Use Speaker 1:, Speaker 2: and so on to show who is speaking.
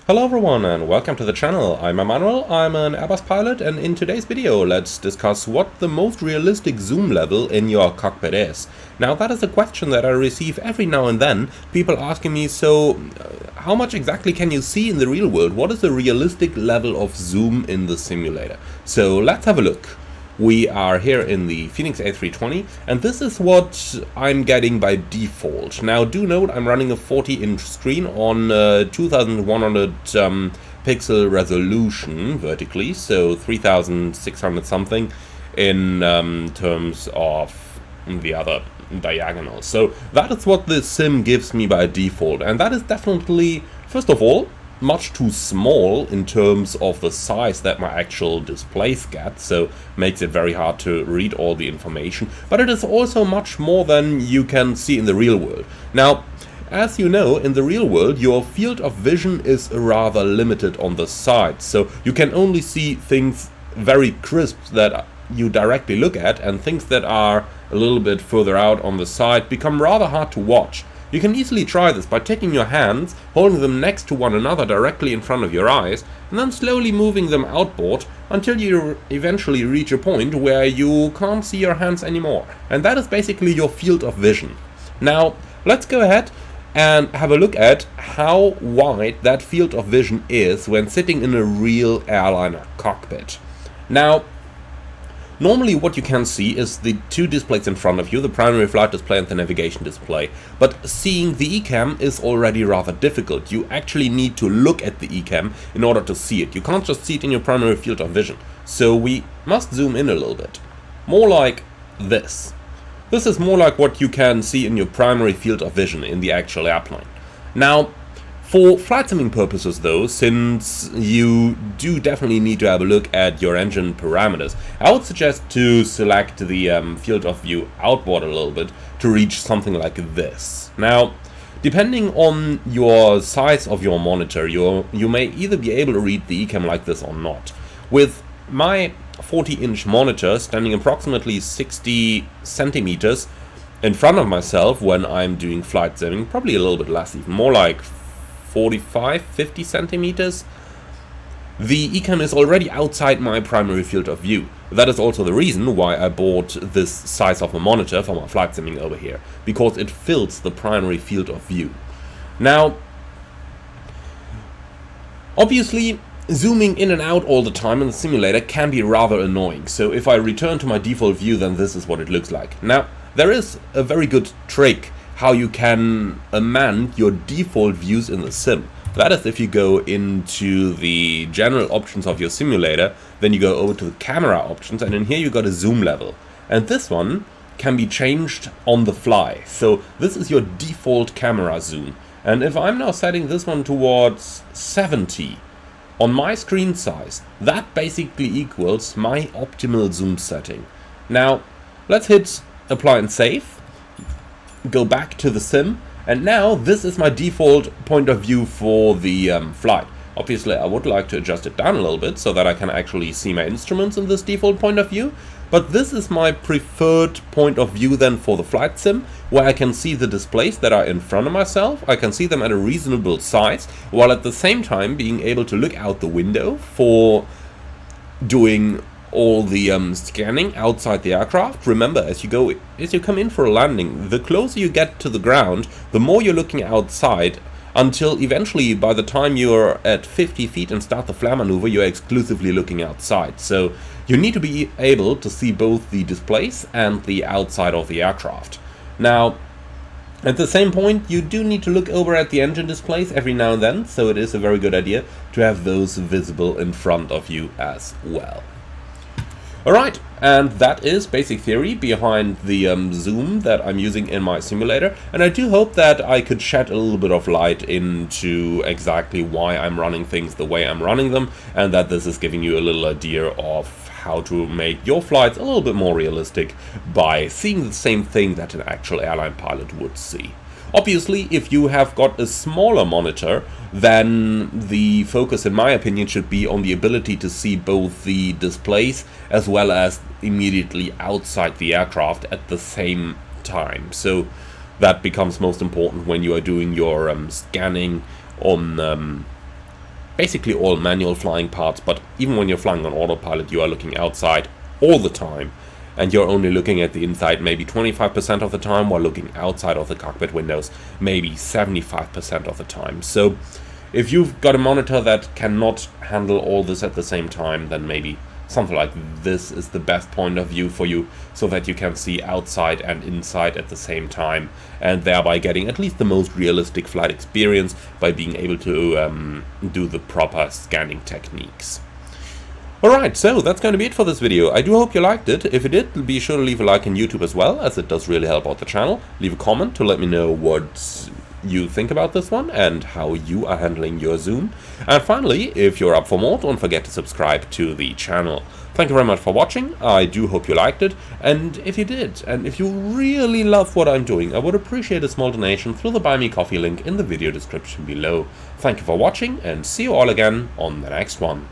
Speaker 1: Hello everyone and welcome to the channel. I'm Emmanuel, I'm an Airbus pilot, and in today's video let's discuss what the most realistic zoom level in your cockpit is. Now that is a question that I receive every now and then, people asking me, how much exactly can you see in the real world? What is the realistic level of zoom in the simulator? So let's have a look. We are here in the Phoenix A320 and this is what I'm getting by default. Now do note I'm running a 40-inch screen on 2100 pixel resolution vertically, so 3600 something in terms of the other diagonals. So that is what the sim gives me by default, and that is definitely, first of all, much too small in terms of the size that my actual displays get, so makes it very hard to read all the information, but it is also much more than you can see in the real world. Now, as you know, in the real world your field of vision is rather limited on the sides, so you can only see things very crisp that you directly look at, and things that are a little bit further out on the side become rather hard to watch. You can easily try this by taking your hands, holding them next to one another directly in front of your eyes, and then slowly moving them outboard until you eventually reach a point where you can't see your hands anymore. And that is basically your field of vision. Now, let's go ahead and have a look at how wide that field of vision is when sitting in a real airliner cockpit. Now, normally what you can see is the two displays in front of you, the primary flight display and the navigation display. But seeing the ECAM is already rather difficult. You actually need to look at the ECAM in order to see it. You can't just see it in your primary field of vision. So we must zoom in a little bit. More like this. This is more like what you can see in your primary field of vision in the actual airplane. Now, for flight simming purposes though, since you do definitely need to have a look at your engine parameters, I would suggest to select the field of view outboard a little bit to reach something like this. Now, depending on your size of your monitor, you may either be able to read the ECAM like this or not. With my 40-inch monitor standing approximately 60 centimeters in front of myself when I'm doing flight simming, probably a little bit less, even more like 45-50 centimeters, the ECAM is already outside my primary field of view. That is also the reason why I bought this size of a monitor for my flight simming over here, because it fills the primary field of view. Now, obviously, zooming in and out all the time in the simulator can be rather annoying, so if I return to my default view, then this is what it looks like. Now, there is a very good trick how you can amend your default views in the sim. That is, if you go into the general options of your simulator, then you go over to the camera options, and in here you got a zoom level. And this one can be changed on the fly. So this is your default camera zoom. And if I'm now setting this one towards 70 on my screen size, that basically equals my optimal zoom setting. Now, let's hit apply and save. Go back to the sim, and now this is my default point of view for the flight. Obviously I would like to adjust it down a little bit so that I can actually see my instruments in this default point of view, but this is my preferred point of view then for the flight sim, where I can see the displays that are in front of myself. I can see them at a reasonable size, while at the same time being able to look out the window for doing all the scanning outside the aircraft. Remember, as you come in for a landing, the closer you get to the ground, the more you're looking outside, until eventually by the time you're at 50 feet and start the flare maneuver, you're exclusively looking outside. So you need to be able to see both the displays and the outside of the aircraft. Now, at the same point, you do need to look over at the engine displays every now and then, so it is a very good idea to have those visible in front of you as well. Alright, and that is basic theory behind the zoom that I'm using in my simulator, and I do hope that I could shed a little bit of light into exactly why I'm running things the way I'm running them, and that this is giving you a little idea of how to make your flights a little bit more realistic by seeing the same thing that an actual airline pilot would see. Obviously, if you have got a smaller monitor, then the focus, in my opinion, should be on the ability to see both the displays as well as immediately outside the aircraft at the same time. So that becomes most important when you are doing your scanning on basically all manual flying parts, but even when you're flying on autopilot, you are looking outside all the time. And you're only looking at the inside maybe 25% of the time, while looking outside of the cockpit windows maybe 75% of the time. So if you've got a monitor that cannot handle all this at the same time, then maybe something like this is the best point of view for you, so that you can see outside and inside at the same time, and thereby getting at least the most realistic flight experience by being able to do the proper scanning techniques. Alright, so that's going to be it for this video. I do hope you liked it. If you did, be sure to leave a like on YouTube as well, as it does really help out the channel. Leave a comment to let me know what you think about this one and how you are handling your zoom. And finally, if you're up for more, don't forget to subscribe to the channel. Thank you very much for watching. I do hope you liked it, and if you did, and if you really love what I'm doing, I would appreciate a small donation through the Buy Me Coffee link in the video description below. Thank you for watching, and see you all again on the next one.